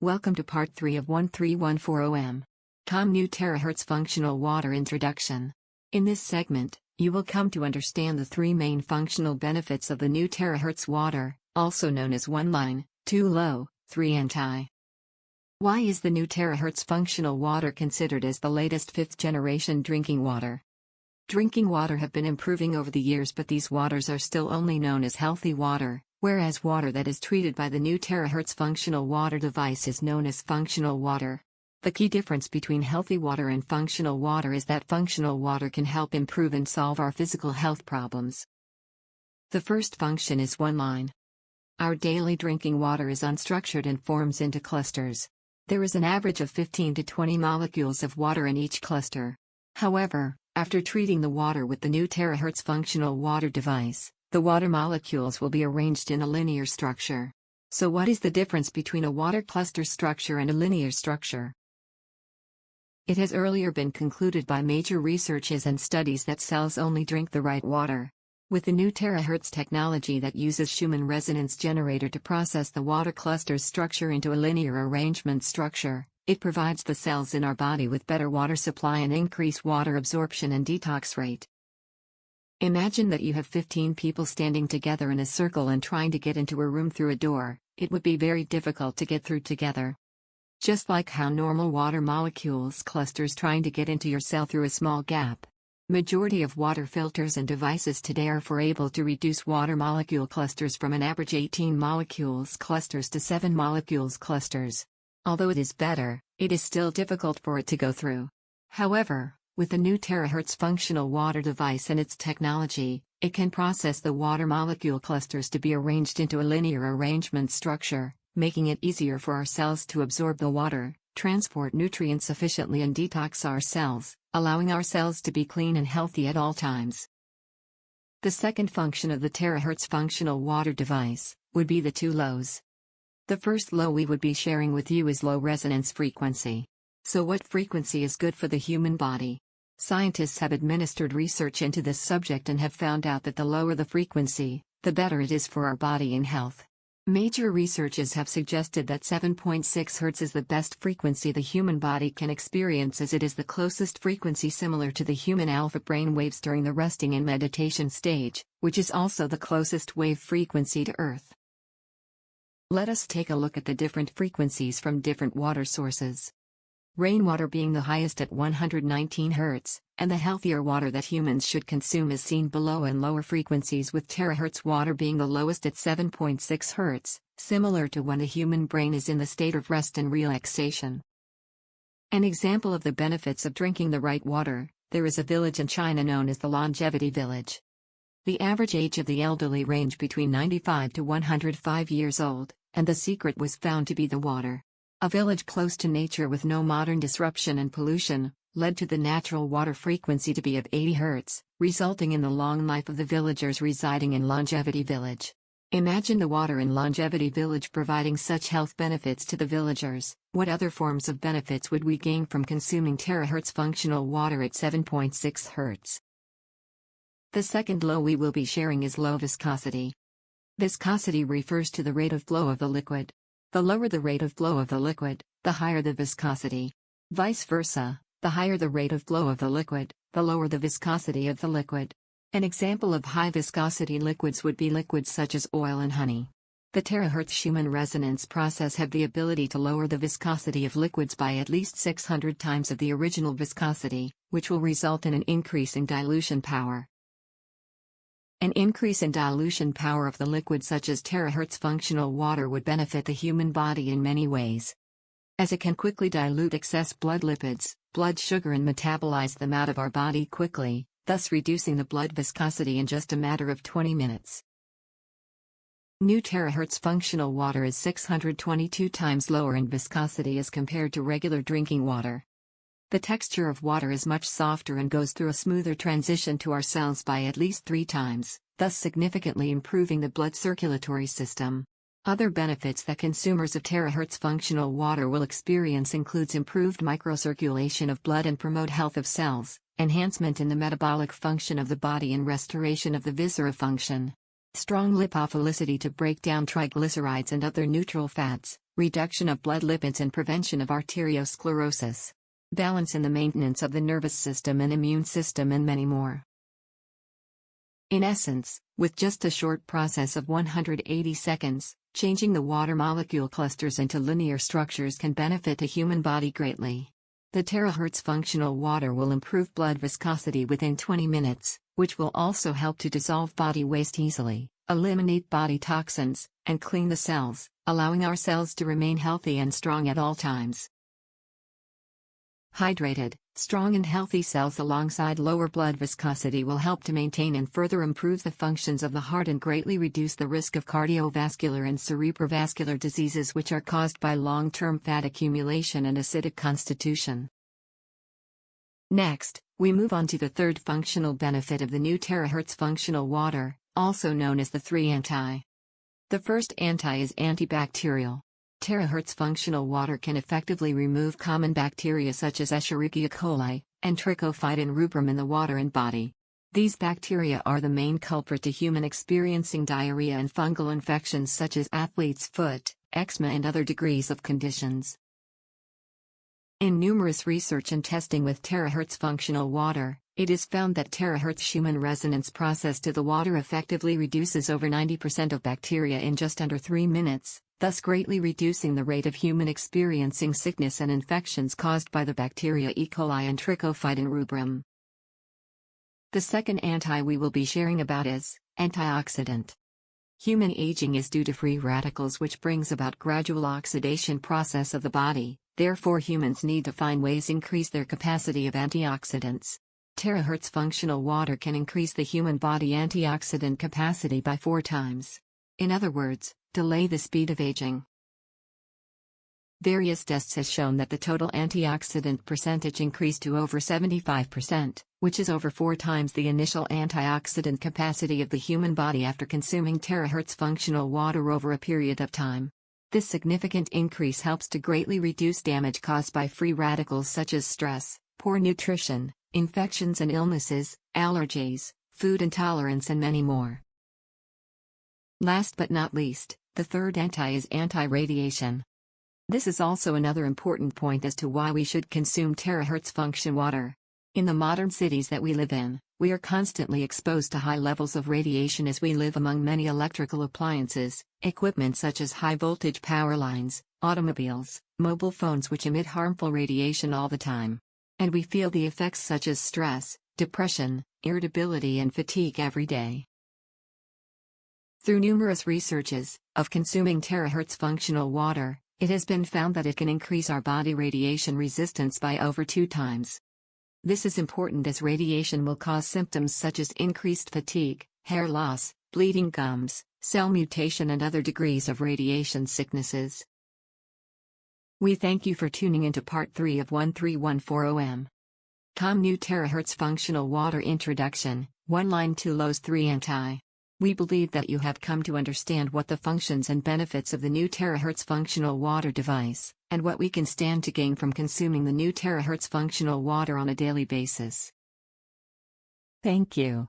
Welcome to Part 3 of 13140M. New Terahertz Functional Water Introduction. In this segment, you will come to understand the three main functional benefits of the new terahertz water, also known as 1 line, 2 low, 3 anti. Why is the new terahertz functional water considered as the latest 5th generation drinking water? Drinking water have been improving over the years, but these waters are still only known as healthy water, whereas water that is treated by the new terahertz functional water device is known as functional water. The key difference between healthy water and functional water is that functional water can help improve and solve our physical health problems. The first function is 1 line. Our daily drinking water is unstructured and forms into clusters. There is an average of 15 to 20 molecules of water in each cluster. However, after treating the water with the new terahertz functional water device, the water molecules will be arranged in a linear structure. So what is the difference between a water cluster structure and a linear structure? It has earlier been concluded by major researches and studies that cells only drink the right water. With the new terahertz technology that uses Schumann resonance generator to process the water cluster's structure into a linear arrangement structure, it provides the cells in our body with better water supply and increased water absorption and detox rate. Imagine that you have 15 people standing together in a circle and trying to get into a room through a door. It would be very difficult to get through together. Just like how normal water molecules clusters trying to get into your cell through a small gap. Majority of water filters and devices today are able to reduce water molecule clusters from an average 18 molecules clusters to 7 molecules clusters. Although it is better, it is still difficult for it to go through. However, with the new terahertz functional water device and its technology, it can process the water molecule clusters to be arranged into a linear arrangement structure, making it easier for our cells to absorb the water, transport nutrients efficiently and detox our cells, allowing our cells to be clean and healthy at all times. The second function of the terahertz functional water device would be the 2 lows. The first low we would be sharing with you is low resonance frequency. So what frequency is good for the human body? Scientists have administered research into this subject and have found out that the lower the frequency, the better it is for our body and health. Major researches have suggested that 7.6 Hz is the best frequency the human body can experience, as it is the closest frequency similar to the human alpha brain waves during the resting and meditation stage, which is also the closest wave frequency to Earth. Let us take a look at the different frequencies from different water sources. Rainwater being the highest at 119 Hz, and the healthier water that humans should consume is seen below, and lower frequencies with terahertz water being the lowest at 7.6 Hz, similar to when the human brain is in the state of rest and relaxation. An example of the benefits of drinking the right water, there is a village in China known as the Longevity Village. The average age of the elderly range between 95 to 105 years old, and the secret was found to be the water. A village close to nature with no modern disruption and pollution, led to the natural water frequency to be of 80 Hz, resulting in the long life of the villagers residing in Longevity Village. Imagine the water in Longevity Village providing such health benefits to the villagers. What other forms of benefits would we gain from consuming terahertz functional water at 7.6 Hz? The second low we will be sharing is low viscosity. Viscosity refers to the rate of flow of the liquid. The lower the rate of flow of the liquid, the higher the viscosity. Vice versa, the higher the rate of flow of the liquid, the lower the viscosity of the liquid. An example of high viscosity liquids would be liquids such as oil and honey. The terahertz Schumann resonance process have the ability to lower the viscosity of liquids by at least 600 times of the original viscosity, which will result in an increase in dilution power. An increase in dilution power of the liquid such as terahertz functional water would benefit the human body in many ways. As it can quickly dilute excess blood lipids, blood sugar, and metabolize them out of our body quickly, thus reducing the blood viscosity in just a matter of 20 minutes. New terahertz functional water is 622 times lower in viscosity as compared to regular drinking water. The texture of water is much softer and goes through a smoother transition to our cells by at least 3 times, thus significantly improving the blood circulatory system. Other benefits that consumers of terahertz functional water will experience includes improved microcirculation of blood and promote health of cells, enhancement in the metabolic function of the body and restoration of the viscera function. Strong lipophilicity to break down triglycerides and other neutral fats, reduction of blood lipids and prevention of arteriosclerosis, balance in the maintenance of the nervous system and immune system, and many more. In essence, with just a short process of 180 seconds, changing the water molecule clusters into linear structures can benefit the human body greatly. The terahertz functional water will improve blood viscosity within 20 minutes, which will also help to dissolve body waste easily, eliminate body toxins, and clean the cells, allowing our cells to remain healthy and strong at all times. Hydrated, strong and healthy cells alongside lower blood viscosity will help to maintain and further improve the functions of the heart and greatly reduce the risk of cardiovascular and cerebrovascular diseases, which are caused by long-term fat accumulation and acidic constitution. Next, we move on to the third functional benefit of the new terahertz functional water, also known as the 3 anti. The first anti is antibacterial. Terahertz functional water can effectively remove common bacteria such as Escherichia coli and Trichophyton rubrum in the water and body. These bacteria are the main culprit to human experiencing diarrhea and fungal infections such as athlete's foot, eczema, and other degrees of conditions. In numerous research and testing with terahertz functional water, it is found that terahertz Schumann resonance process to the water effectively reduces over 90% of bacteria in just under 3 minutes, thus greatly reducing the rate of human experiencing sickness and infections caused by the bacteria E. coli and Trichophyton rubrum. The second anti we will be sharing about is antioxidant. Human aging is due to free radicals, which brings about gradual oxidation process of the body. Therefore, humans need to find ways to increase their capacity of antioxidants. Terahertz functional water can increase the human body antioxidant capacity by 4 times. In other words, delay the speed of aging. Various tests have shown that the total antioxidant percentage increased to over 75%, which is over 4 times the initial antioxidant capacity of the human body after consuming terahertz functional water over a period of time. This significant increase helps to greatly reduce damage caused by free radicals such as stress, poor nutrition, infections and illnesses, allergies, food intolerance, and many more. Last but not least, the third anti is anti-radiation. This is also another important point as to why we should consume terahertz function water. In the modern cities that we live in, we are constantly exposed to high levels of radiation as we live among many electrical appliances, equipment such as high-voltage power lines, automobiles, mobile phones, which emit harmful radiation all the time. And we feel the effects such as stress, depression, irritability, and fatigue every day. Through numerous researches of consuming terahertz functional water, it has been found that it can increase our body radiation resistance by over 2 times. This is important as radiation will cause symptoms such as increased fatigue, hair loss, bleeding gums, cell mutation, and other degrees of radiation sicknesses. We thank you for tuning into part 3 of 1314 New Terahertz Functional Water Introduction, 1 line 2 lows 3 anti. We believe that you have come to understand what the functions and benefits of the new terahertz functional water device, and what we can stand to gain from consuming the new terahertz functional water on a daily basis. Thank you.